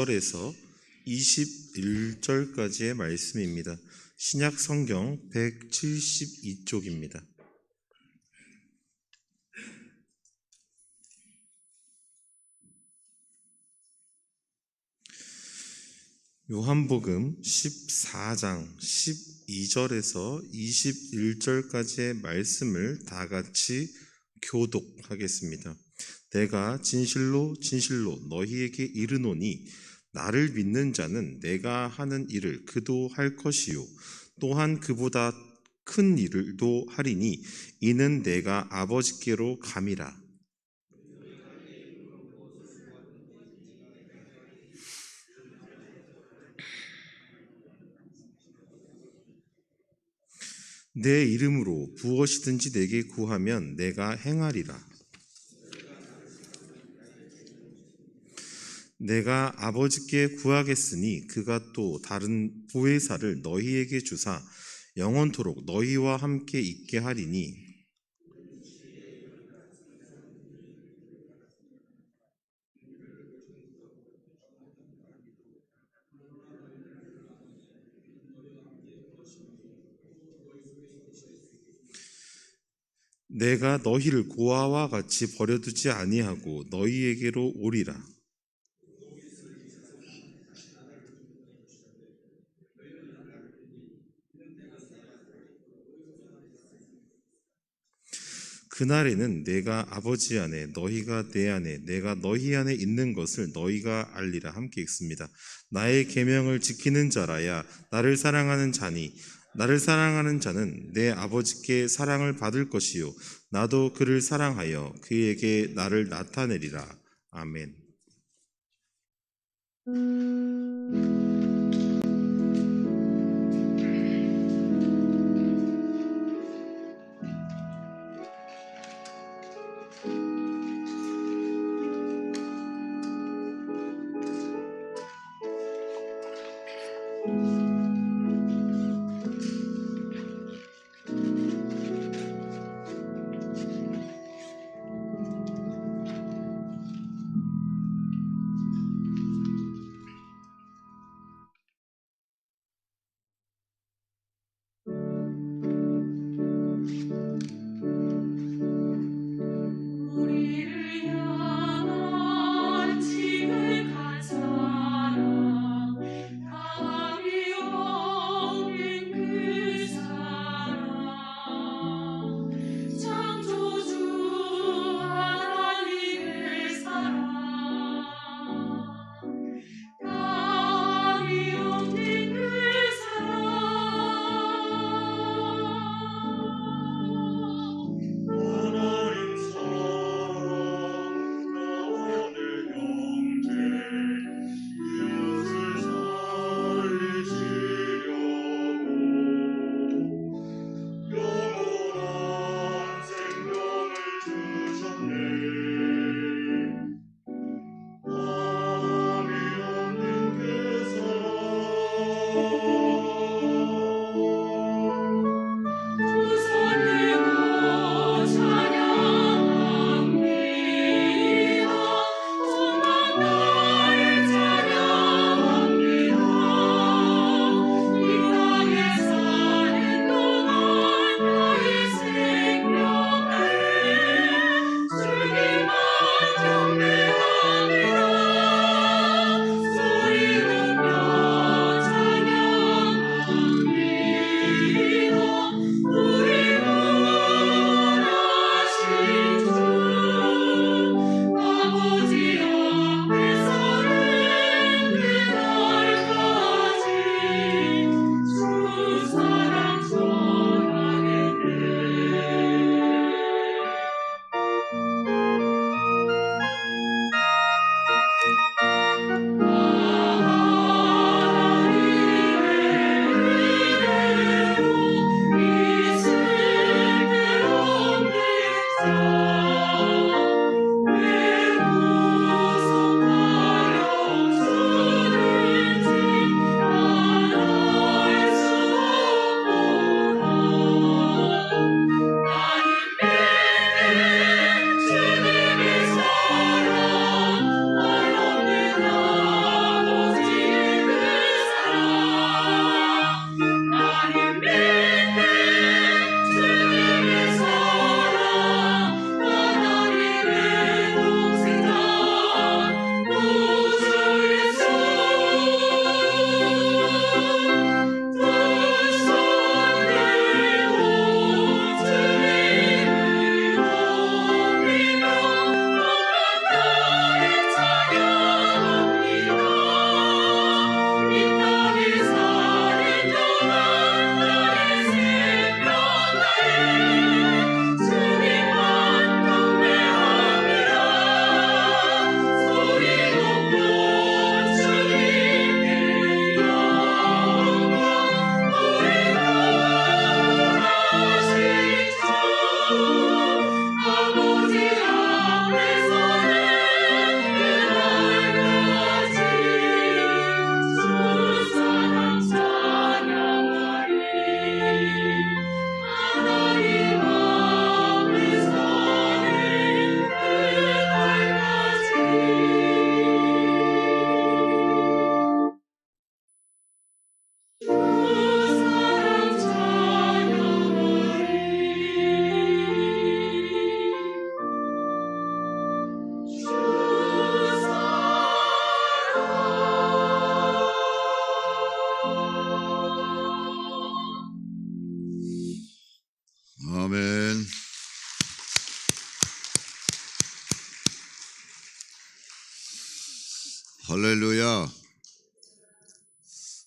1절에서 21절까지의 말씀입니다. 신약 성경 172쪽입니다. 요한복음 14장 12절에서 21절까지의 말씀을 다 같이 교독하겠습니다. 내가 진실로 진실로 너희에게 이르노니 나를 믿는 자는 내가 하는 일을 그도 할 것이요 또한 그보다 큰 일을도 하리니 이는 내가 아버지께로 감이라. 내 이름으로 무엇이든지 내게 구하면 내가 행하리라. 내가 아버지께 구하겠으니 그가 또 다른 보혜사를 너희에게 주사 영원토록 너희와 함께 있게 하리니 내가 너희를 고아와 같이 버려두지 아니하고 너희에게로 오리라. 그날에는 내가 아버지 안에 너희가 내 안에 내가 너희 안에 있는 것을 너희가 알리라. 함께 읽습니다. 나의 계명을 지키는 자라야 나를 사랑하는 자니 나를 사랑하는 자는 내 아버지께 사랑을 받을 것이요 나도 그를 사랑하여 그에게 나를 나타내리라. 아멘. 우리를 향한 지극한 사랑 감히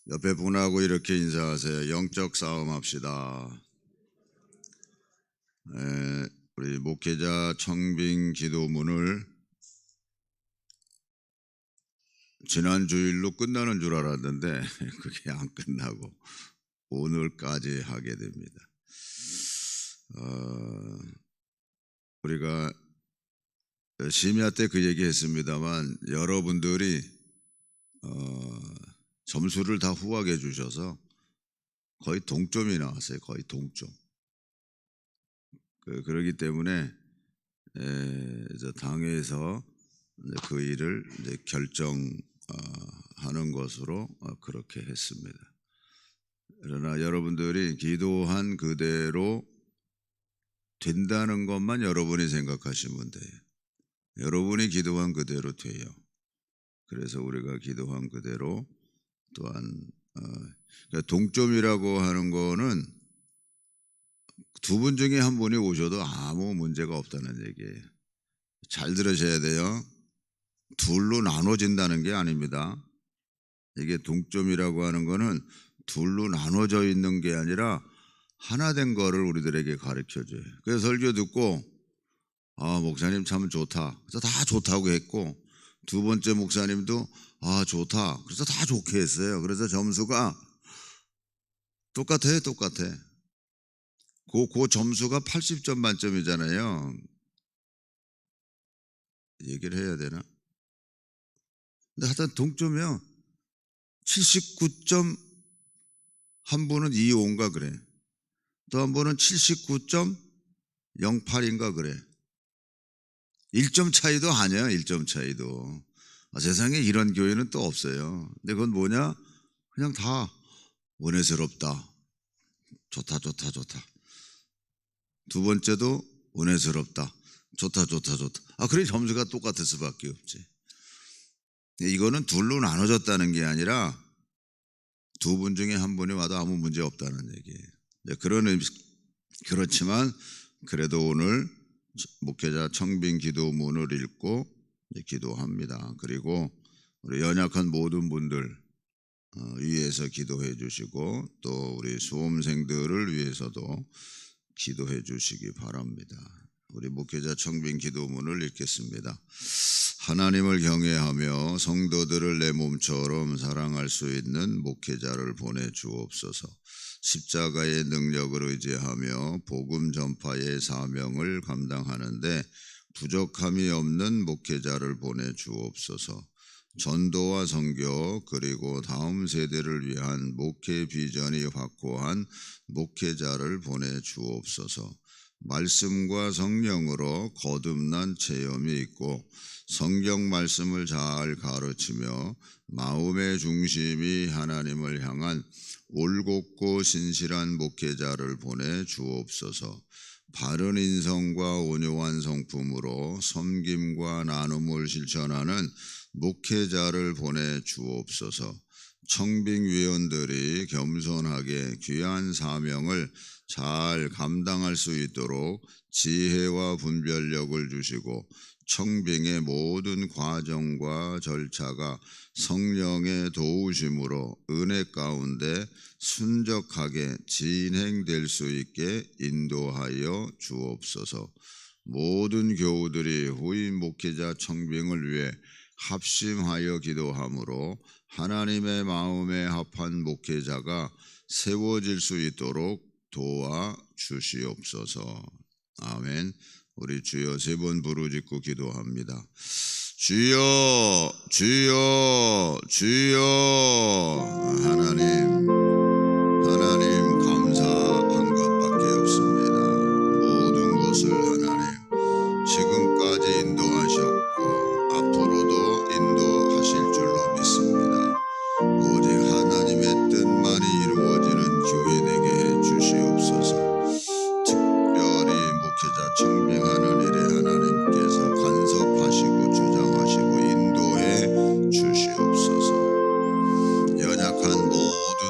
옆에 분하고 이렇게 인사하세요. 영적 싸움 합시다. 우리 목회자 청빙 기도문을 지난 주일로 끝나는 줄 알았는데 그게 안 끝나고 오늘까지 하게 됩니다. 우리가 심야 때 그 얘기 했습니다만 여러분들이 점수를 다 후하게 주셔서 거의 동점이 나왔어요. 거의 동점. 그러기 때문에 당회에서 그 일을 이제 결정하는 것으로 그렇게 했습니다. 그러나 여러분들이 기도한 그대로 된다는 것만 여러분이 생각하시면 돼요. 여러분이 기도한 그대로 돼요. 그래서 우리가 기도한 그대로 또한 그러니까 동점이라고 하는 거는 두 분 중에 한 분이 오셔도 아무 문제가 없다는 얘기예요. 잘 들으셔야 돼요. 둘로 나눠진다는 게 아닙니다. 이게 동점이라고 하는 거는 둘로 나눠져 있는 게 아니라 하나 된 거를 우리들에게 가르쳐줘요. 그래서 설교 듣고 목사님 참 좋다. 그래서 다 좋다고 했고 두 번째 목사님도 좋다. 그래서 다 좋게 했어요. 그래서 점수가 똑같아. 그 점수가 80점 만점이잖아요. 얘기를 해야 되나? 근데 하여튼 동점이요. 79점 한 분은 25인가 그래. 또 한 분은 79.08인가 그래. 1점 차이도 아니야. 1점 차이도. 세상에 이런 교회는 또 없어요. 근데 그건 뭐냐? 그냥 다 은혜스럽다. 좋다. 두 번째도 은혜스럽다. 좋다. 그래 점수가 똑같을 수밖에 없지. 이거는 둘로 나눠졌다는 게 아니라 두 분 중에 한 분이 와도 아무 문제 없다는 얘기예요. 그렇지만 그래도 오늘 목회자 청빙 기도문을 읽고 기도합니다. 그리고 우리 연약한 모든 분들 위해서 기도해 주시고 또 우리 수험생들을 위해서도 기도해 주시기 바랍니다. 우리 목회자 청빙 기도문을 읽겠습니다. 하나님을 경외하며 성도들을 내 몸처럼 사랑할 수 있는 목회자를 보내주옵소서. 십자가의 능력을 의지하며 복음 전파의 사명을 감당하는데 부족함이 없는 목회자를 보내주옵소서. 전도와 선교 그리고 다음 세대를 위한 목회 비전이 확고한 목회자를 보내주옵소서. 말씀과 성령으로 거듭난 체험이 있고 성경 말씀을 잘 가르치며 마음의 중심이 하나님을 향한 올곧고 신실한 목회자를 보내주옵소서. 바른 인성과 온유한 성품으로 섬김과 나눔을 실천하는 목회자를 보내주옵소서. 청빙위원들이 겸손하게 귀한 사명을 잘 감당할 수 있도록 지혜와 분별력을 주시고 청빙의 모든 과정과 절차가 성령의 도우심으로 은혜 가운데 순적하게 진행될 수 있게 인도하여 주옵소서. 모든 교우들이 후임 목회자 청빙을 위해 합심하여 기도함으로 하나님의 마음에 합한 목회자가 세워질 수 있도록 도와 주시옵소서. 아멘. 우리 주여 세 번 부르짖고 기도합니다. 주여, 주여, 주여. 하나님 감사한 것밖에 없습니다. 모든 것을 하나님 지금까지 인도하셨고 앞으로도 인도하실 줄로 믿습니다. 오직 하나님의 뜻만이 이루어지는 교회 되게 해 주시옵소서. 특별히 목회자 청빙하는 일에 하나님께서 간섭하시고 주장하시고 인도해 주시옵소서. 연약한 모든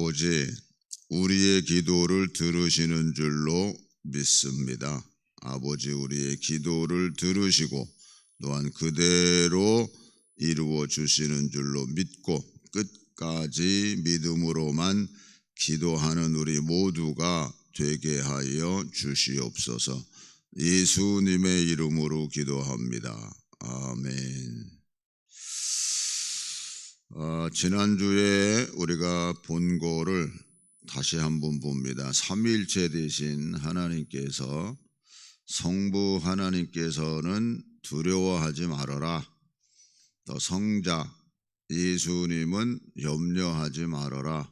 아버지, 우리의 기도를 들으시는 줄로 믿습니다. 아버지, 우리의 기도를 들으시고 또한 그대로 이루어 주시는 줄로 믿고 끝까지 믿음으로만 기도하는 우리 모두가 되게 하여 주시옵소서. 예수님의 이름으로 기도합니다. 아멘. 지난주에 우리가 본 거를 다시 한번 봅니다. 삼위일체 되신 하나님께서, 성부 하나님께서는 두려워하지 말아라. 또 성자 예수님은 염려하지 말아라.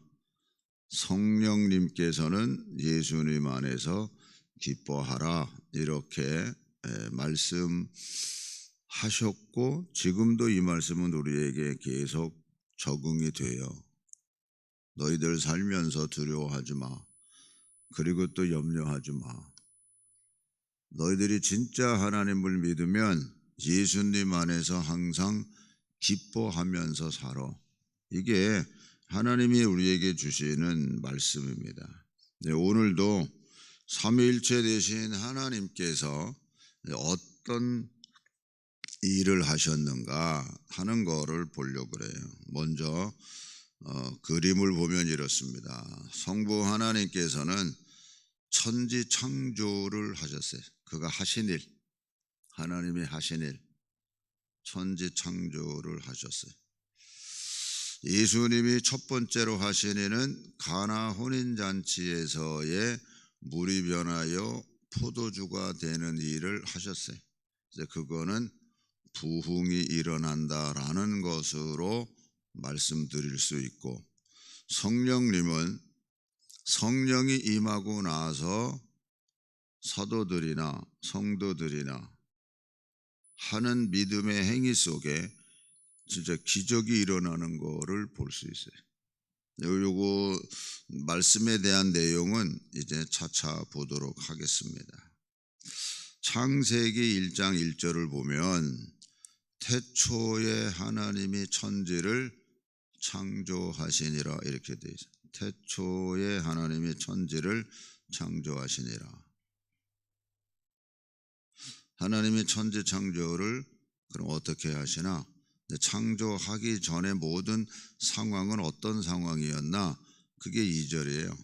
성령님께서는 예수님 안에서 기뻐하라. 이렇게 말씀하셨고, 지금도 이 말씀은 우리에게 계속 적응이 돼요. 너희들 살면서 두려워하지 마. 그리고 또 염려하지 마. 너희들이 진짜 하나님을 믿으면 예수님 안에서 항상 기뻐하면서 살아. 이게 하나님이 우리에게 주시는 말씀입니다. 네, 오늘도 삼위일체 되신 하나님께서 어떤 일을 하셨는가 하는 거를 보려고 그래요. 먼저 그림을 보면 이렇습니다. 성부 하나님께서는 천지 창조를 하셨어요. 그가 하신 일, 하나님이 하신 일, 천지 창조를 하셨어요. 예수님이 첫 번째로 하신 일은 가나 혼인잔치에서의 물이 변하여 포도주가 되는 일을 하셨어요. 그거는 부흥이 일어난다라는 것으로 말씀드릴 수 있고, 성령님은 성령이 임하고 나서 사도들이나 성도들이나 하는 믿음의 행위 속에 진짜 기적이 일어나는 거를 볼 수 있어요. 요거 말씀에 대한 내용은 이제 차차 보도록 하겠습니다. 창세기 1장 1절을 보면 태초에 하나님이 천지를 창조하시니라 이렇게 되어 있어요. 태초에 하나님이 천지를 창조하시니라. 하나님이 천지 창조를 그럼 어떻게 하시나? 창조하기 전에 모든 상황은 어떤 상황이었나? 그게 2절이에요.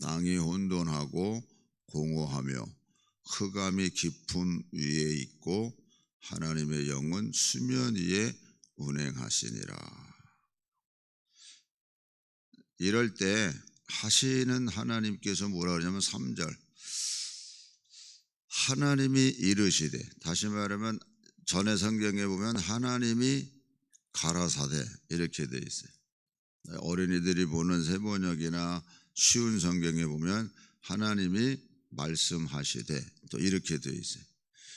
땅이 혼돈하고 공허하며 흑암이 깊음 위에 있고 하나님의 영은 수면 위에 운행하시니라. 이럴 때 하시는 하나님께서 뭐라 그러냐면 3절, 하나님이 이르시되, 다시 말하면 전에 성경에 보면 하나님이 가라사대 이렇게 돼 있어요. 어린이들이 보는 세번역이나 쉬운 성경에 보면 하나님이 말씀하시되 또 이렇게 돼 있어요.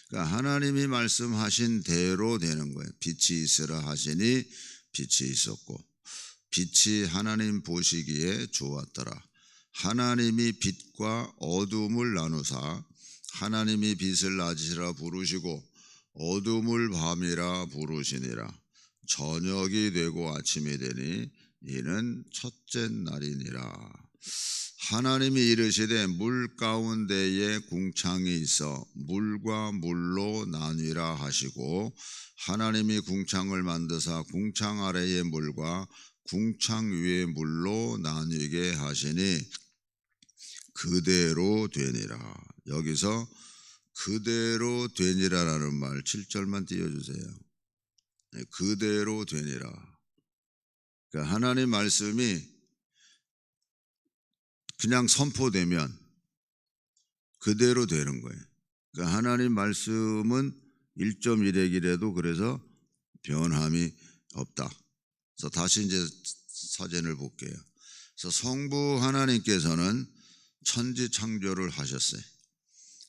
그러니까 하나님이 말씀하신 대로 되는 거예요. 빛이 있으라 하시니 빛이 있었고, 빛이 하나님 보시기에 좋았더라. 하나님이 빛과 어둠을 나누사 하나님이 빛을 낮이라 부르시고 어둠을 밤이라 부르시니라. 저녁이 되고 아침이 되니 이는 첫째 날이니라. 하나님이 이르시되 물 가운데에 궁창이 있어 물과 물로 나뉘라 하시고, 하나님이 궁창을 만드사 궁창 아래의 물과 궁창 위의 물로 나뉘게 하시니 그대로 되니라. 여기서 그대로 되니라라는 말 7절만 띄워주세요. 그대로 되니라. 그러니까 하나님 말씀이 그냥 선포되면 그대로 되는 거예요. 그러니까 하나님 말씀은 1.1핵이라도 그래서 변함이 없다. 그래서 다시 이제 사전을 볼게요. 그래서 성부 하나님께서는 천지 창조를 하셨어요.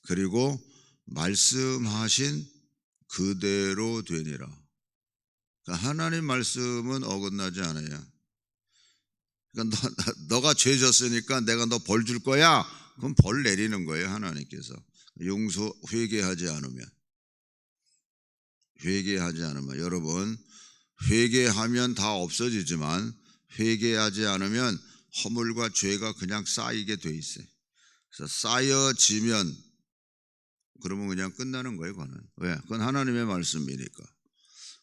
그리고 말씀하신 그대로 되니라. 그러니까 하나님 말씀은 어긋나지 않아요. 그러니까 너가 죄 졌으니까 내가 너 벌 줄 거야. 그럼 벌 내리는 거예요, 하나님께서. 회개하지 않으면 여러분, 회개하면 다 없어지지만 회개하지 않으면 허물과 죄가 그냥 쌓이게 돼 있어요. 그래서 쌓여지면 그러면 그냥 끝나는 거예요. 그거는. 왜? 그건 하나님의 말씀이니까.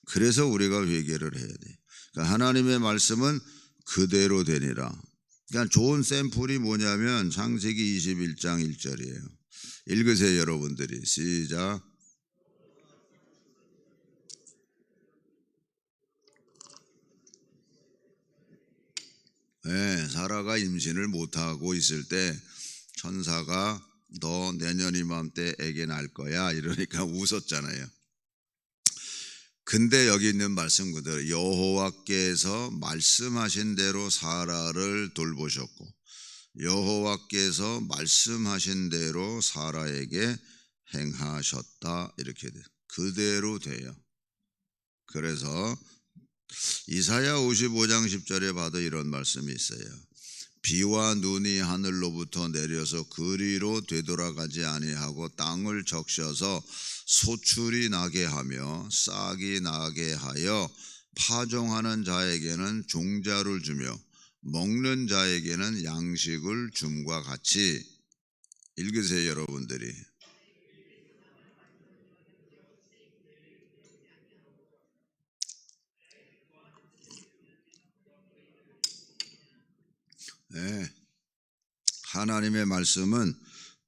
그래서 우리가 회개를 해야 돼요. 그러니까 하나님의 말씀은 그대로 되니라. 그러니까 좋은 샘플이 뭐냐면 창세기 21장 1절이에요. 읽으세요, 여러분들이. 시작. 네, 사라가 임신을 못하고 있을 때 천사가 너 내년 이맘때 애기 낳을 거야 이러니까 웃었잖아요. 근데 여기 있는 말씀 그대로 여호와께서 말씀하신 대로 사라를 돌보셨고 여호와께서 말씀하신 대로 사라에게 행하셨다 이렇게 돼요. 그대로 돼요. 그래서 이사야 55장 10절에 봐도 이런 말씀이 있어요. 비와 눈이 하늘로부터 내려서 그리로 되돌아가지 아니하고 땅을 적셔서 소출이 나게 하며 싹이 나게 하여 파종하는 자에게는 종자를 주며 먹는 자에게는 양식을 줌과 같이. 읽으세요, 여러분들이. 네. 하나님의 말씀은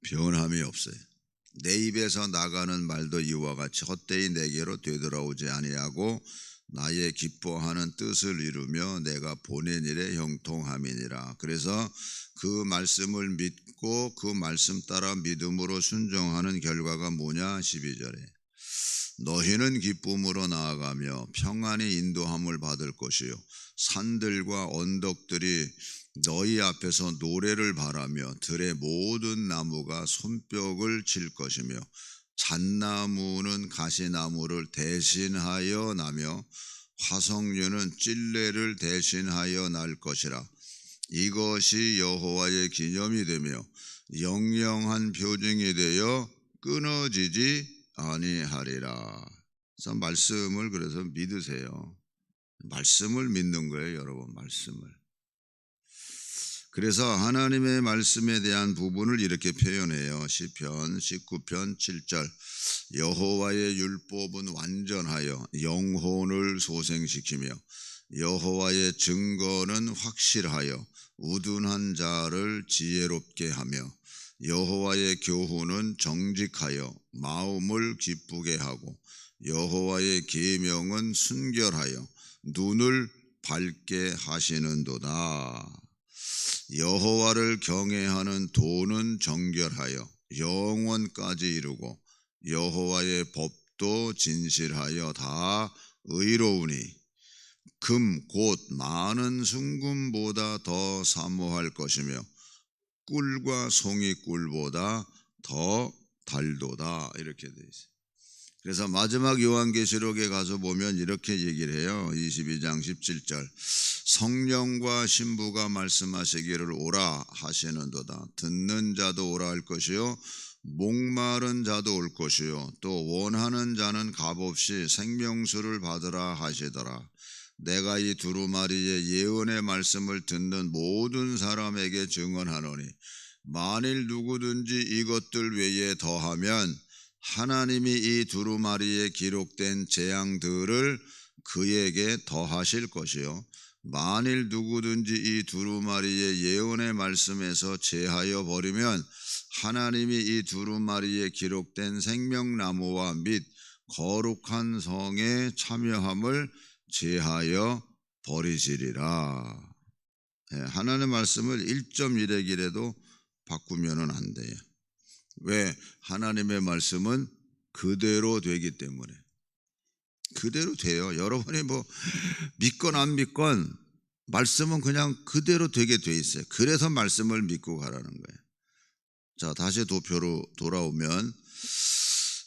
변함이 없어요. 내 입에서 나가는 말도 이와 같이 헛되이 내게로 되돌아오지 아니하고 나의 기뻐하는 뜻을 이루며 내가 보낸 일에 형통함이니라. 그래서 그 말씀을 믿고 그 말씀 따라 믿음으로 순종하는 결과가 뭐냐? 12절에 너희는 기쁨으로 나아가며 평안히 인도함을 받을 것이요 산들과 언덕들이 너희 앞에서 노래를 바라며 들의 모든 나무가 손뼉을 칠 것이며 잣나무는 가시나무를 대신하여 나며 화석류는 찔레를 대신하여 날 것이라. 이것이 여호와의 기념이 되며 영영한 표징이 되어 끊어지지 아니하리라. 그래서 말씀을 그래서 믿으세요. 말씀을 믿는 거예요, 여러분. 말씀을. 그래서 하나님의 말씀에 대한 부분을 이렇게 표현해요. 시편 19편 7절 여호와의 율법은 완전하여 영혼을 소생시키며 여호와의 증거는 확실하여 우둔한 자를 지혜롭게 하며 여호와의 교훈은 정직하여 마음을 기쁘게 하고 여호와의 계명은 순결하여 눈을 밝게 하시는도다. 여호와를 경외하는 도는 정결하여 영원까지 이루고 여호와의 법도 진실하여 다 의로우니 금 곧 많은 순금보다 더 사모할 것이며 꿀과 송이꿀보다 더 달도다. 이렇게 돼 있어요. 그래서 마지막 요한계시록에 가서 보면 이렇게 얘기를 해요. 22장 17절 성령과 신부가 말씀하시기를 오라 하시는도다. 듣는 자도 오라 할 것이요 목마른 자도 올 것이요 또 원하는 자는 값없이 생명수를 받으라 하시더라. 내가 이 두루마리의 예언의 말씀을 듣는 모든 사람에게 증언하노니 만일 누구든지 이것들 외에 더하면 하나님이 이 두루마리에 기록된 재앙들을 그에게 더하실 것이요 만일 누구든지 이 두루마리의 예언의 말씀에서 제하여 버리면 하나님이 이 두루마리에 기록된 생명나무와 및 거룩한 성에 참여함을 제하여 버리시리라. 하나님의 말씀을 1.1의 길에도 바꾸면 안 돼요. 왜? 하나님의 말씀은 그대로 되기 때문에. 그대로 돼요. 여러분이 뭐 믿건 안 믿건 말씀은 그냥 그대로 되게 돼 있어요. 그래서 말씀을 믿고 가라는 거예요. 자, 다시 도표로 돌아오면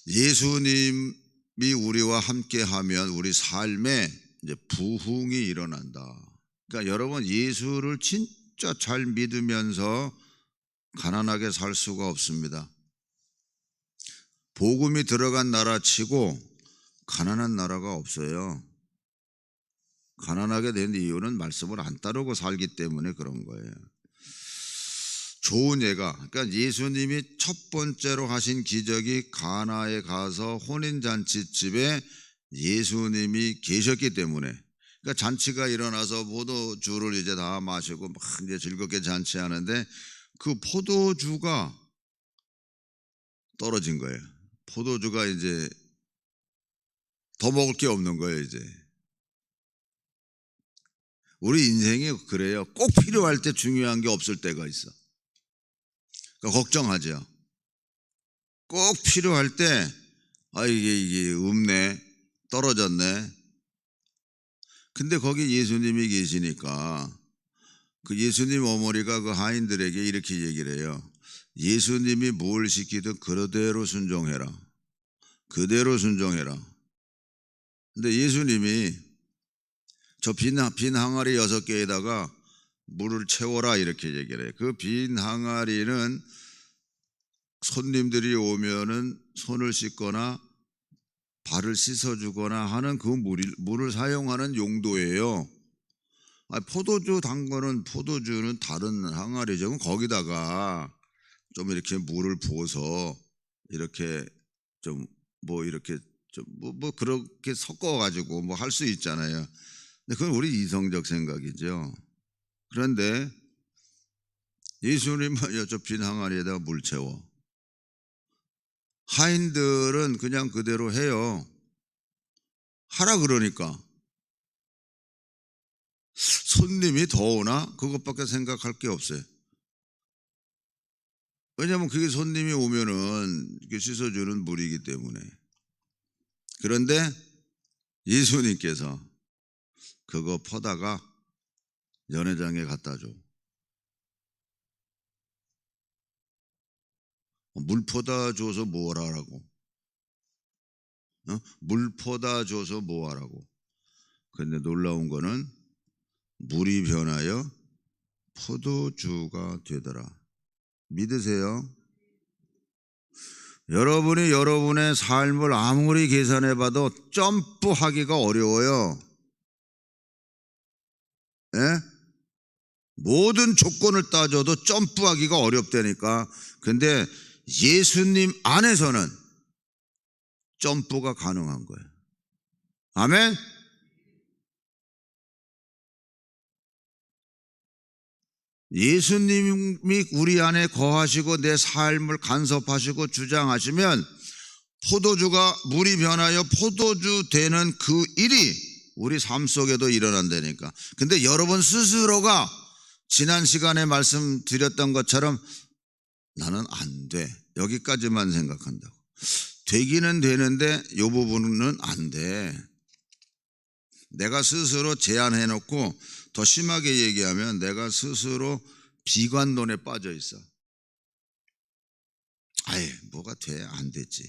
예수님이 우리와 함께 하면 우리 삶에 이제 부흥이 일어난다. 그러니까 여러분 예수를 진짜 잘 믿으면서 가난하게 살 수가 없습니다. 복음이 들어간 나라 치고 가난한 나라가 없어요. 가난하게 된 이유는 말씀을 안 따르고 살기 때문에 그런 거예요. 좋은 예가, 그러니까 예수님이 첫 번째로 하신 기적이 가나에 가서 혼인잔치 집에 예수님이 계셨기 때문에, 그러니까 잔치가 일어나서 포도주를 이제 다 마시고 막 이제 즐겁게 잔치하는데 그 포도주가 떨어진 거예요. 포도주가 이제 더 먹을 게 없는 거예요, 이제. 우리 인생이 그래요. 꼭 필요할 때 중요한 게 없을 때가 있어. 그러니까 걱정하죠. 꼭 필요할 때, 이게 없네, 떨어졌네. 근데 거기 예수님이 계시니까 그 예수님 어머니가 그 하인들에게 이렇게 얘기를 해요. 예수님이 뭘 시키든 그대로 순종해라. 그대로 순종해라. 근데 예수님이 저 빈 항아리 6개에다가 물을 채워라 이렇게 얘기를 해요. 그 빈 항아리는 손님들이 오면은 손을 씻거나 발을 씻어주거나 하는 그 물을 사용하는 용도예요. 포도주 담그는 포도주는 다른 항아리죠. 거기다가 좀 이렇게 물을 부어서 이렇게 좀 뭐 이렇게 좀 뭐 그렇게 섞어가지고 뭐 할 수 있잖아요. 근데 그건 우리 이성적 생각이죠. 그런데 예수님은 저 빈 항아리에다가 물 채워. 하인들은 그냥 그대로 해요. 하라 그러니까. 손님이 더 오나? 그것밖에 생각할 게 없어요. 왜냐하면 그게 손님이 오면은 씻어주는 물이기 때문에. 그런데 예수님께서 그거 퍼다가 연회장에 갖다 줘. 물 퍼다 줘서 뭐 하라고? 물 퍼다 줘서 뭐 하라고? 근데 놀라운 거는 물이 변하여 포도주가 되더라. 믿으세요? 여러분이 여러분의 삶을 아무리 계산해봐도 점프하기가 어려워요. 예? 모든 조건을 따져도 점프하기가 어렵다니까. 근데 예수님 안에서는 점프가 가능한 거예요. 아멘? 예수님이 우리 안에 거하시고 내 삶을 간섭하시고 주장하시면 포도주가 물이 변하여 포도주 되는 그 일이 우리 삶 속에도 일어난다니까. 근데 여러분 스스로가 지난 시간에 말씀드렸던 것처럼 나는 안 돼. 여기까지만 생각한다고. 되기는 되는데 이 부분은 안 돼. 내가 스스로 제한해놓고 더 심하게 얘기하면 내가 스스로 비관론에 빠져 있어. 뭐가 돼? 안 됐지.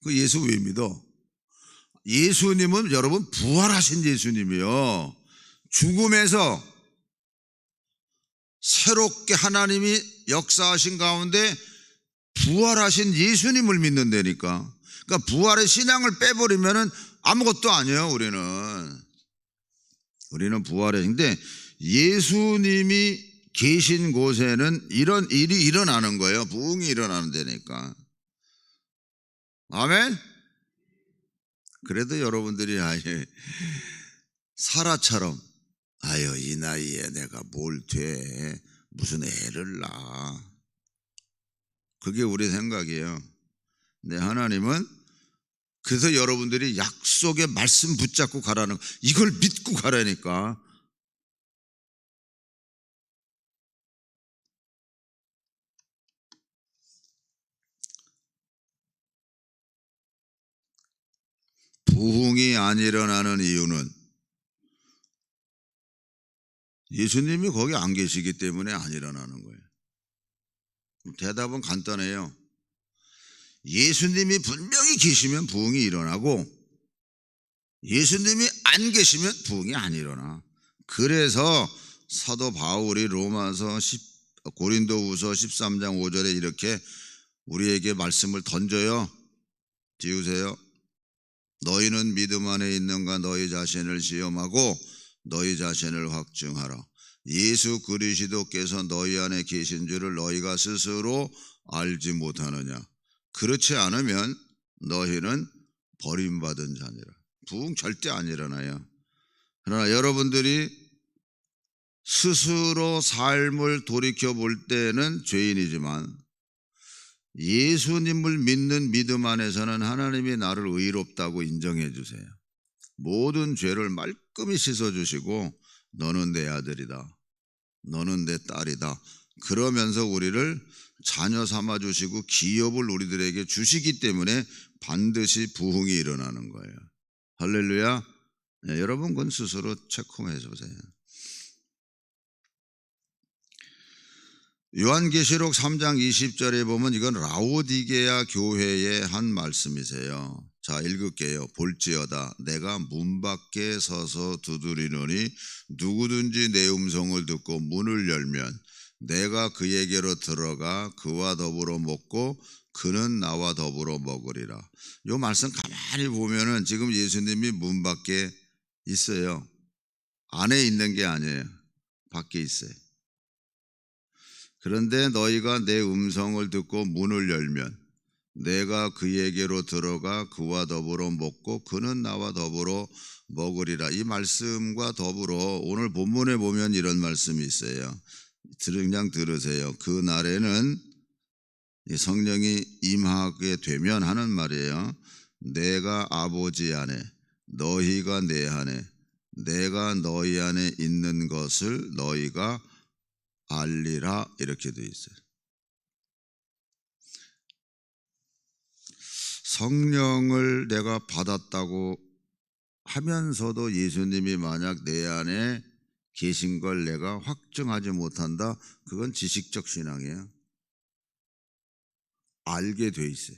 그 예수 왜 믿어? 예수님은 여러분 부활하신 예수님이요. 죽음에서 새롭게 하나님이 역사하신 가운데 부활하신 예수님을 믿는다니까. 그러니까 부활의 신앙을 빼버리면은 아무것도 아니에요. 우리는 부활했는데 예수님이 계신 곳에는 이런 일이 일어나는 거예요. 부흥이 일어나는 데니까. 아멘? 그래도 여러분들이 사라처럼 이 나이에 내가 뭘 돼? 무슨 애를 낳아? 그게 우리 생각이에요. 근데 하나님은 그래서 여러분들이 약속의 말씀 붙잡고 가라는, 이걸 믿고 가라니까. 부흥이 안 일어나는 이유는 예수님이 거기 안 계시기 때문에 안 일어나는 거예요. 대답은 간단해요. 예수님이 분명히 계시면 부흥이 일어나고 예수님이 안 계시면 부흥이 안 일어나. 그래서 사도 바울이 고린도후서 13장 5절에 이렇게 우리에게 말씀을 던져요. 지우세요. 너희는 믿음 안에 있는가 너희 자신을 시험하고 너희 자신을 확증하라. 예수 그리스도께서 너희 안에 계신 줄을 너희가 스스로 알지 못하느냐. 그렇지 않으면 너희는 버림받은 자니라. 부흥 절대 안 일어나요. 그러나 여러분들이 스스로 삶을 돌이켜 볼 때는 죄인이지만 예수님을 믿는 믿음 안에서는 하나님이 나를 의롭다고 인정해 주세요. 모든 죄를 말끔히 씻어주시고 너는 내 아들이다. 너는 내 딸이다. 그러면서 우리를 자녀 삼아주시고 기업을 우리들에게 주시기 때문에 반드시 부흥이 일어나는 거예요. 할렐루야. 네, 여러분 그건 스스로 체크해 보세요. 요한계시록 3장 20절에 보면 이건 라오디게아 교회의 한 말씀이세요. 자, 읽을게요. 볼지어다 내가 문 밖에 서서 두드리노니 누구든지 내 음성을 듣고 문을 열면 내가 그에게로 들어가 그와 더불어 먹고 그는 나와 더불어 먹으리라. 이 말씀 가만히 보면은 지금 예수님이 문 밖에 있어요. 안에 있는 게 아니에요. 밖에 있어요. 그런데 너희가 내 음성을 듣고 문을 열면 내가 그에게로 들어가 그와 더불어 먹고 그는 나와 더불어 먹으리라. 이 말씀과 더불어 오늘 본문에 보면 이런 말씀이 있어요. 그냥 들으세요. 그 날에는 성령이 임하게 되면 하는 말이에요. 내가 아버지 안에 너희가 내 안에 내가 너희 안에 있는 것을 너희가 알리라. 이렇게 되어 있어요. 성령을 내가 받았다고 하면서도 예수님이 만약 내 안에 계신 걸 내가 확증하지 못한다. 그건 지식적 신앙이에요. 알게 돼 있어요.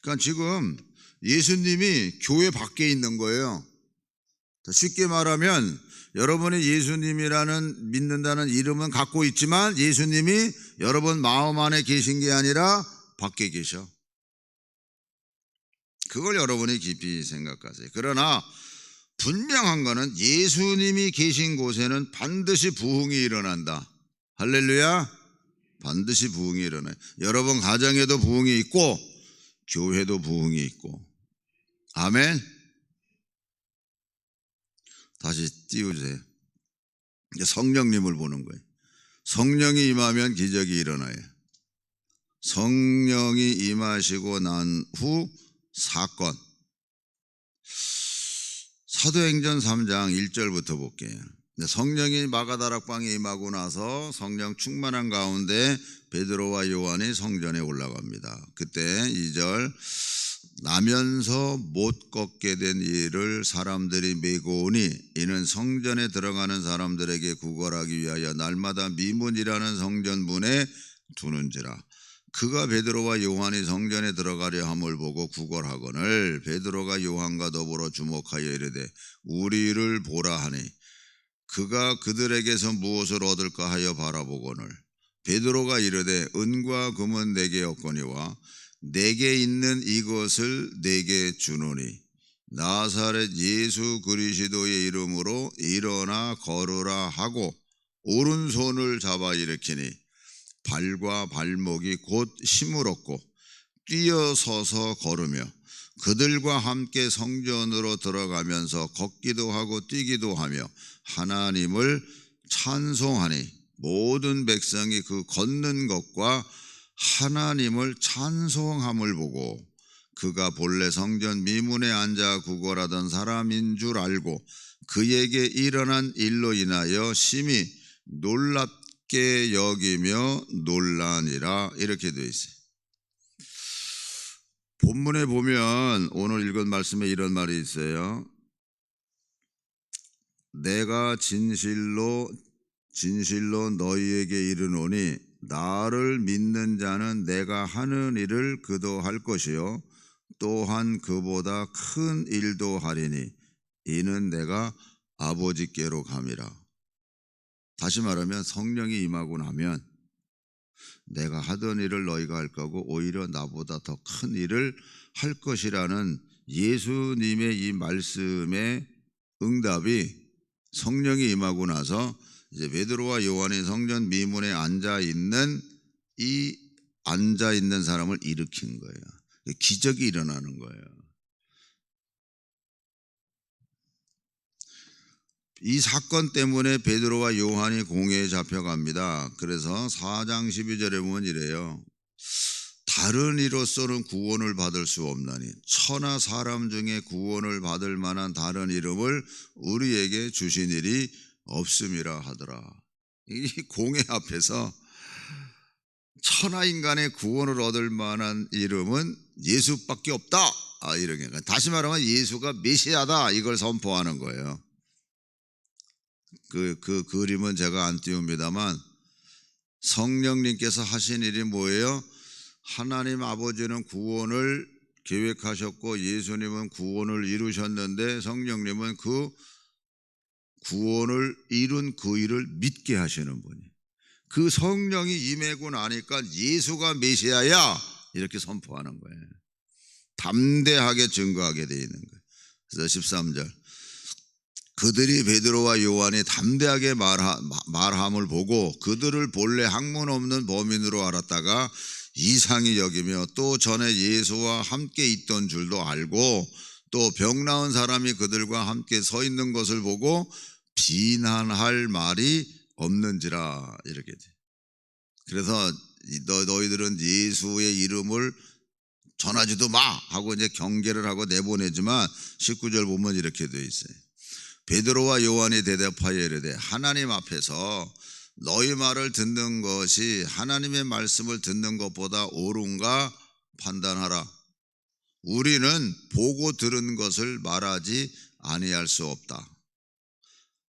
그러니까 지금 예수님이 교회 밖에 있는 거예요. 쉽게 말하면 여러분이 예수님이라는 믿는다는 이름은 갖고 있지만 예수님이 여러분 마음 안에 계신 게 아니라 밖에 계셔. 그걸 여러분이 깊이 생각하세요. 그러나 분명한 거는 예수님이 계신 곳에는 반드시 부흥이 일어난다. 할렐루야. 반드시 부흥이 일어나요. 여러분 가정에도 부흥이 있고 교회도 부흥이 있고. 아멘. 다시 띄워주세요. 성령님을 보는 거예요. 성령이 임하면 기적이 일어나요. 성령이 임하시고 난 후 사건. 사도행전 3장 1절부터 볼게요. 성령이 마가다락방에 임하고 나서 성령 충만한 가운데 베드로와 요한이 성전에 올라갑니다. 그때 2절 나면서 못 걷게 된 이를 사람들이 메고 오니 이는 성전에 들어가는 사람들에게 구걸하기 위하여 날마다 미문이라는 성전문에 두는지라. 그가 베드로와 요한이 성전에 들어가려 함을 보고 구걸하거늘 베드로가 요한과 더불어 주목하여 이르되 우리를 보라 하니 그가 그들에게서 무엇을 얻을까 하여 바라보거늘 베드로가 이르되 은과 금은 내게 없거니와 내게 있는 이것을 내게 주노니 나사렛 예수 그리스도의 이름으로 일어나 걸으라 하고 오른손을 잡아 일으키니 발과 발목이 곧 힘을 얻고 뛰어서서 걸으며 그들과 함께 성전으로 들어가면서 걷기도 하고 뛰기도 하며 하나님을 찬송하니 모든 백성이 그 걷는 것과 하나님을 찬송함을 보고 그가 본래 성전 미문에 앉아 구걸하던 사람인 줄 알고 그에게 일어난 일로 인하여 심히 놀랍게 여기며 놀라니라. 이렇게 되어 있어요. 본문에 보면 오늘 읽은 말씀에 이런 말이 있어요. 내가 진실로 너희에게 이르노니 나를 믿는 자는 내가 하는 일을 그도 할 것이요 또한 그보다 큰 일도 하리니 이는 내가 아버지께로 감이라. 다시 말하면 성령이 임하고 나면 내가 하던 일을 너희가 할 거고 오히려 나보다 더 큰 일을 할 것이라는 예수님의 이 말씀의 응답이 성령이 임하고 나서 이제 베드로와 요한이 성전 미문에 앉아 있는 사람을 일으킨 거예요. 기적이 일어나는 거예요. 이 사건 때문에 베드로와 요한이 공회에 잡혀갑니다. 그래서 4장 12절에 보면 이래요. 다른 이로서는 구원을 받을 수 없나니 천하 사람 중에 구원을 받을 만한 다른 이름을 우리에게 주신 일이 없음이라 하더라. 이 공회 앞에서 천하 인간의 구원을 얻을 만한 이름은 예수밖에 없다. 이런 게 다시 말하면 예수가 메시아다 이걸 선포하는 거예요. 그 그림은 제가 안 띄웁니다만 성령님께서 하신 일이 뭐예요? 하나님 아버지는 구원을 계획하셨고 예수님은 구원을 이루셨는데 성령님은 그 구원을 이룬 그 일을 믿게 하시는 분이. 그 성령이 임하고 나니까 예수가 메시아야 이렇게 선포하는 거예요. 담대하게 증거하게 되어 있는 거예요. 그래서 13절 그들이 베드로와 요한이 담대하게 말함을 보고 그들을 본래 학문 없는 범인으로 알았다가 이상히 여기며 또 전에 예수와 함께 있던 줄도 알고 또 병 나은 사람이 그들과 함께 서 있는 것을 보고 비난할 말이 없는지라 이렇게 돼. 그래서 너희들은 예수의 이름을 전하지도 마 하고 이제 경계를 하고 내보내지만 19절 보면 이렇게 되어 있어요. 베드로와 요한이 대답하여 이르되 하나님 앞에서 너희 말을 듣는 것이 하나님의 말씀을 듣는 것보다 옳은가 판단하라. 우리는 보고 들은 것을 말하지 아니할 수 없다.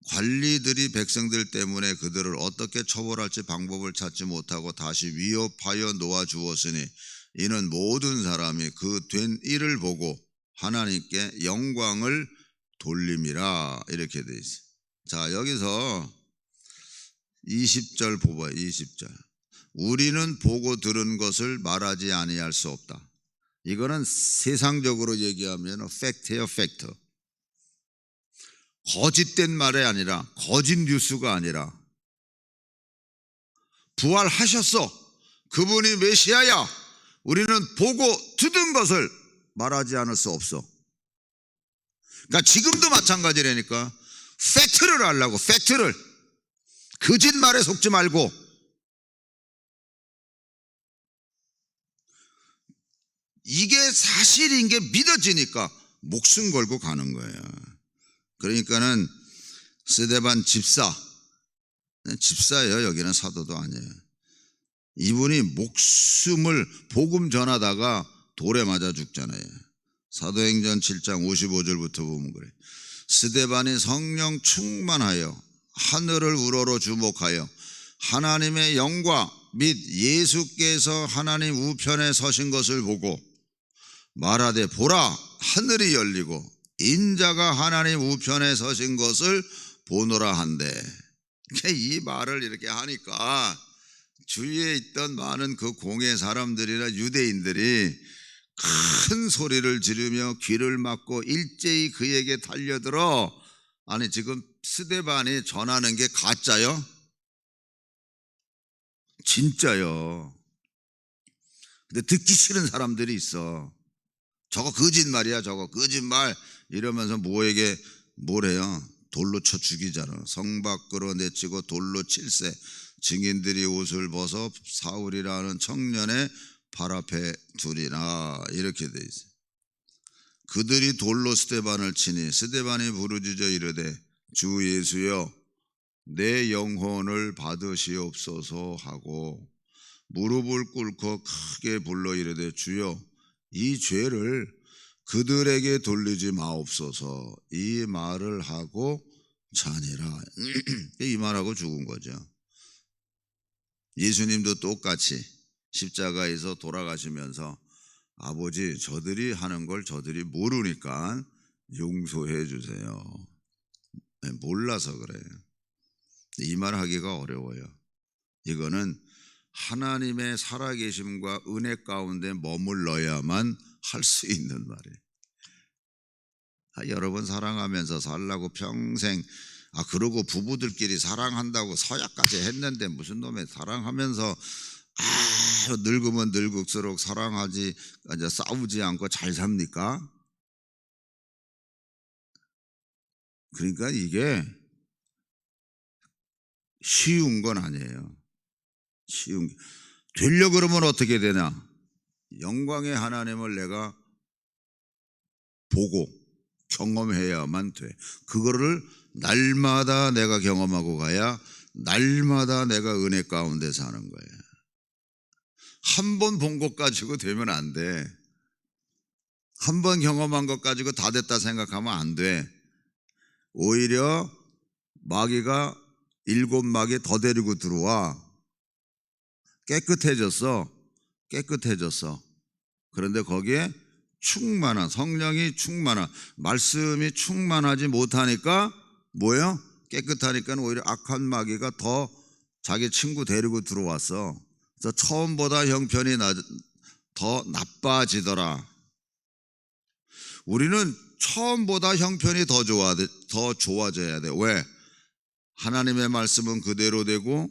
관리들이 백성들 때문에 그들을 어떻게 처벌할지 방법을 찾지 못하고 다시 위협하여 놓아주었으니 이는 모든 사람이 그 된 일을 보고 하나님께 영광을 돌림이라 이렇게 돼 있어요. 자, 여기서 20절 보봐요. 20절. 우리는 보고 들은 것을 말하지 아니할 수 없다. 이거는 세상적으로 얘기하면 팩트예요, 팩트. 거짓된 말이 아니라 거짓 뉴스가 아니라 부활하셨어. 그분이 메시아야. 우리는 보고 들은 것을 말하지 않을 수 없어. 그러니까 지금도 마찬가지라니까. 팩트를 알라고. 팩트를. 거짓말에 속지 말고 이게 사실인 게 믿어지니까 목숨 걸고 가는 거예요. 그러니까는 스데반 집사예요. 여기는 사도도 아니에요. 이분이 목숨을 복음 전하다가 돌에 맞아 죽잖아요. 사도행전 7장 55절부터 보면 그래. 스데반이 성령 충만하여 하늘을 우러러 주목하여 하나님의 영광 및 예수께서 하나님 우편에 서신 것을 보고 말하되 보라 하늘이 열리고 인자가 하나님 우편에 서신 것을 보노라 한대. 이 말을 이렇게 하니까 주위에 있던 많은 그 공회 사람들이나 유대인들이 큰 소리를 지르며 귀를 막고 일제히 그에게 달려들어. 아니 지금 스데반이 전하는 게 가짜요? 진짜요. 근데 듣기 싫은 사람들이 있어. 저거 거짓말이야, 저거 거짓말 이러면서 뭐래요? 돌로 쳐 죽이잖아. 성 밖으로 내치고 돌로 칠세. 증인들이 옷을 벗어 사울이라는 청년의 발 앞에 두리라 이렇게 돼 있어요. 그들이 돌로 스데반을 치니 스데반이 부르짖어 이르되 주 예수여 내 영혼을 받으시옵소서 하고 무릎을 꿇고 크게 불러 이르되 주여 이 죄를 그들에게 돌리지 마옵소서. 이 말을 하고 자니라. 이 말하고 죽은 거죠. 예수님도 똑같이 십자가에서 돌아가시면서 아버지 저들이 하는 걸 저들이 모르니까 용서해 주세요. 몰라서 그래요. 이 말 하기가 어려워요. 이거는 하나님의 살아계심과 은혜 가운데 머물러야만 할 수 있는 말이에요. 여러분 사랑하면서 살라고 평생 그러고 부부들끼리 사랑한다고 서약까지 했는데 무슨 놈의 사랑하면서 늙으면 늙을수록 사랑하지 이제 싸우지 않고 잘 삽니까? 그러니까 이게 쉬운 건 아니에요. 쉬운 게. 되려고 그러면 어떻게 되냐? 영광의 하나님을 내가 보고 경험해야만 돼. 그거를 날마다 내가 경험하고 가야 날마다 내가 은혜 가운데 사는 거예요. 한 번 본 것 가지고 되면 안 돼. 한 번 경험한 것 가지고 다 됐다 생각하면 안 돼. 오히려 마귀가 7마귀 더 데리고 들어와. 깨끗해졌어. 그런데 거기에 충만한, 성령이 충만한, 말씀이 충만하지 못하니까 뭐예요? 깨끗하니까 오히려 악한 마귀가 더 자기 친구 데리고 들어왔어. 그래서 처음보다 형편이 더 나빠지더라. 우리는 처음보다 형편이 더 좋아져야 돼. 왜? 하나님의 말씀은 그대로 되고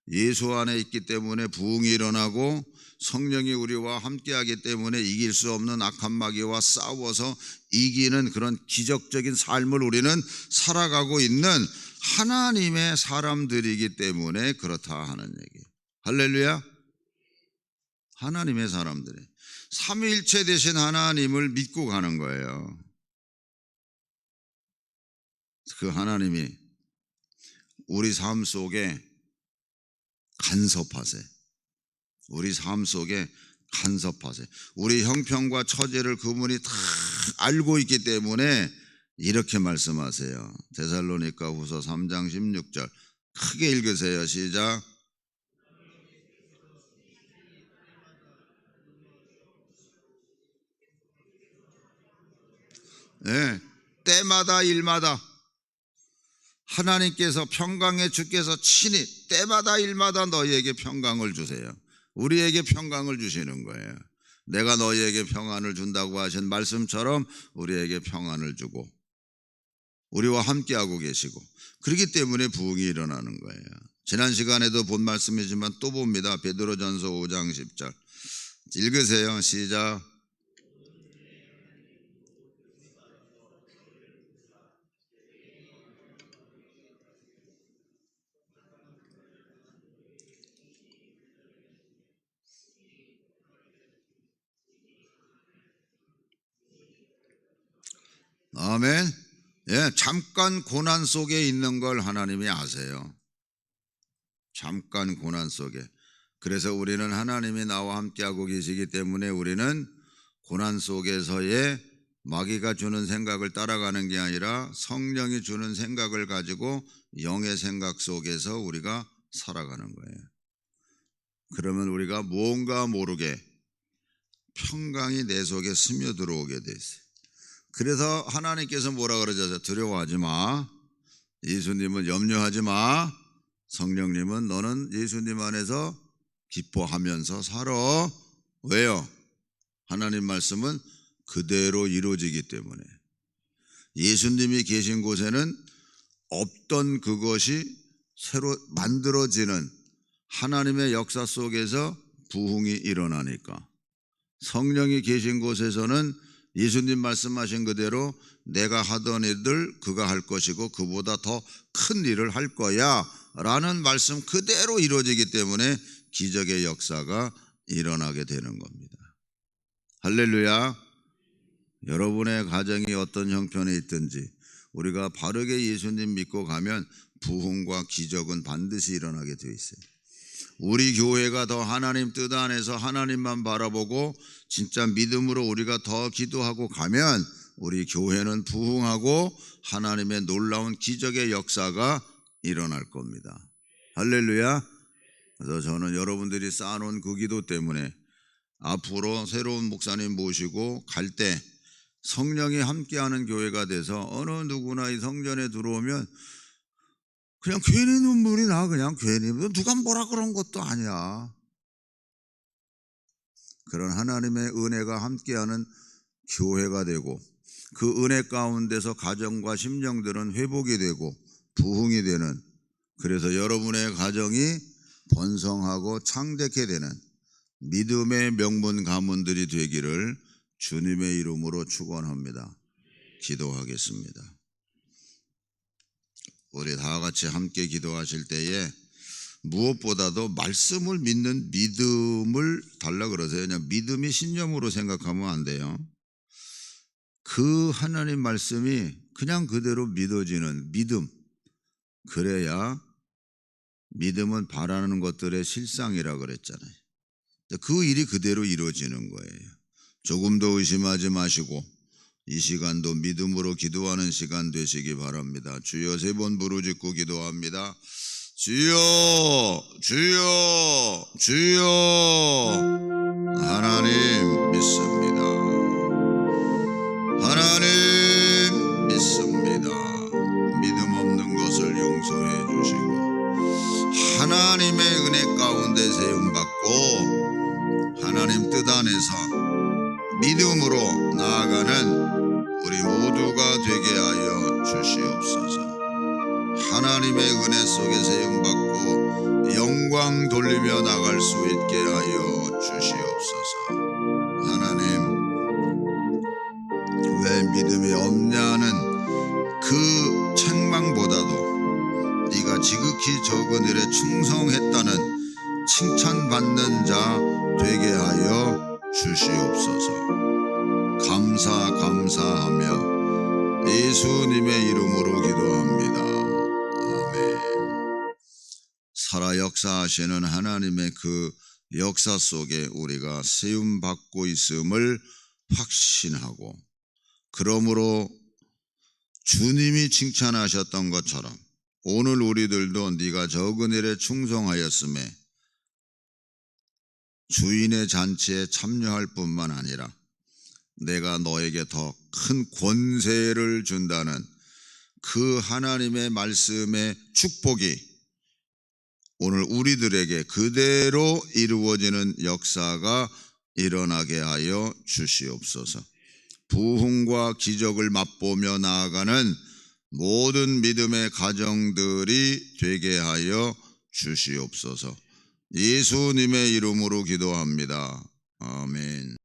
예수 안에 있기 때문에 부흥이 일어나고 성령이 우리와 함께하기 때문에 이길 수 없는 악한 마귀와 싸워서 이기는 그런 기적적인 삶을 우리는 살아가고 있는 하나님의 사람들이기 때문에 그렇다 하는 얘기예요. 할렐루야. 하나님의 사람들이 삼위일체 되신 하나님을 믿고 가는 거예요. 그 하나님이 우리 삶 속에 간섭하세요. 우리 삶 속에 간섭하세요. 우리 형편과 처지를 그분이 다 알고 있기 때문에 이렇게 말씀하세요. 데살로니가 후서 3장 16절 크게 읽으세요. 시작. 네, 때마다 일마다 하나님께서 평강의 주께서 친히 때마다 일마다 너희에게 평강을 주세요. 우리에게 평강을 주시는 거예요. 내가 너희에게 평안을 준다고 하신 말씀처럼 우리에게 평안을 주고 우리와 함께하고 계시고 그렇기 때문에 부흥이 일어나는 거예요. 지난 시간에도 본 말씀이지만 또 봅니다. 베드로전서 5장 10절 읽으세요. 시작. 아멘. 예, 잠깐 고난 속에 있는 걸 하나님이 아세요. 잠깐 고난 속에. 그래서 우리는 하나님이 나와 함께하고 계시기 때문에 우리는 고난 속에서의 마귀가 주는 생각을 따라가는 게 아니라 성령이 주는 생각을 가지고 영의 생각 속에서 우리가 살아가는 거예요. 그러면 우리가 뭔가 모르게 평강이 내 속에 스며들어오게 돼 있어요. 그래서 하나님께서 뭐라 그러죠? 두려워하지 마. 예수님은 염려하지 마. 성령님은 너는 예수님 안에서 기뻐하면서 살아. 왜요? 하나님 말씀은 그대로 이루어지기 때문에. 예수님이 계신 곳에는 없던 그것이 새로 만들어지는 하나님의 역사 속에서 부흥이 일어나니까. 성령이 계신 곳에서는 예수님 말씀하신 그대로 내가 하던 일들 그가 할 것이고 그보다 더 큰 일을 할 거야 라는 말씀 그대로 이루어지기 때문에 기적의 역사가 일어나게 되는 겁니다. 할렐루야. 여러분의 가정이 어떤 형편에 있든지 우리가 바르게 예수님 믿고 가면 부흥과 기적은 반드시 일어나게 되어 있어요. 우리 교회가 더 하나님 뜻 안에서 하나님만 바라보고 진짜 믿음으로 우리가 더 기도하고 가면 우리 교회는 부흥하고 하나님의 놀라운 기적의 역사가 일어날 겁니다. 할렐루야. 그래서 저는 여러분들이 쌓아놓은 그 기도 때문에 앞으로 새로운 목사님 모시고 갈 때 성령이 함께하는 교회가 돼서 어느 누구나 이 성전에 들어오면 그냥 괜히 눈물이 나. 그냥 괜히 누가 뭐라 그런 것도 아니야. 그런 하나님의 은혜가 함께하는 교회가 되고 그 은혜 가운데서 가정과 심령들은 회복이 되고 부흥이 되는, 그래서 여러분의 가정이 번성하고 창대케 되는 믿음의 명문 가문들이 되기를 주님의 이름으로 축원합니다. 기도하겠습니다. 우리 다 같이 함께 기도하실 때에 무엇보다도 말씀을 믿는 믿음을 달라 그러세요. 그냥 믿음이 신념으로 생각하면 안 돼요. 그 하나님 말씀이 그냥 그대로 믿어지는 믿음, 그래야 믿음은 바라는 것들의 실상이라 그랬잖아요. 그 일이 그대로 이루어지는 거예요. 조금 더 의심하지 마시고 이 시간도 믿음으로 기도하는 시간 되시기 바랍니다. 주여 3번 부르짖고 기도합니다. 주여, 주여, 주여. 하나님 믿습니다. 하나님 믿습니다. 믿음 없는 것을 용서해 주시고 하나님의 은혜 가운데 세움받고 하나님 뜻 안에서 믿음으로 나아가는 우리 모두가 되게 하여 주시옵소서. 하나님의 은혜 속에 세움받고 영광 돌리며 나갈 수 있게 하여 주시옵소서. 하나님, 왜 믿음이 없냐는 그 책망보다도 네가 지극히 적은 일에 충성했다는 칭찬받는 자 되게 하여 주시옵소서. 감사하며 예수님의 이름으로 기도합니다. 아멘. 살아 역사하시는 하나님의 그 역사 속에 우리가 세움받고 있음을 확신하고, 그러므로 주님이 칭찬하셨던 것처럼 오늘 우리들도 네가 적은 일에 충성하였음에 주인의 잔치에 참여할 뿐만 아니라 내가 너에게 더 큰 권세를 준다는 그 하나님의 말씀의 축복이 오늘 우리들에게 그대로 이루어지는 역사가 일어나게 하여 주시옵소서. 부흥과 기적을 맛보며 나아가는 모든 믿음의 가정들이 되게 하여 주시옵소서. 예수님의 이름으로 기도합니다. 아멘.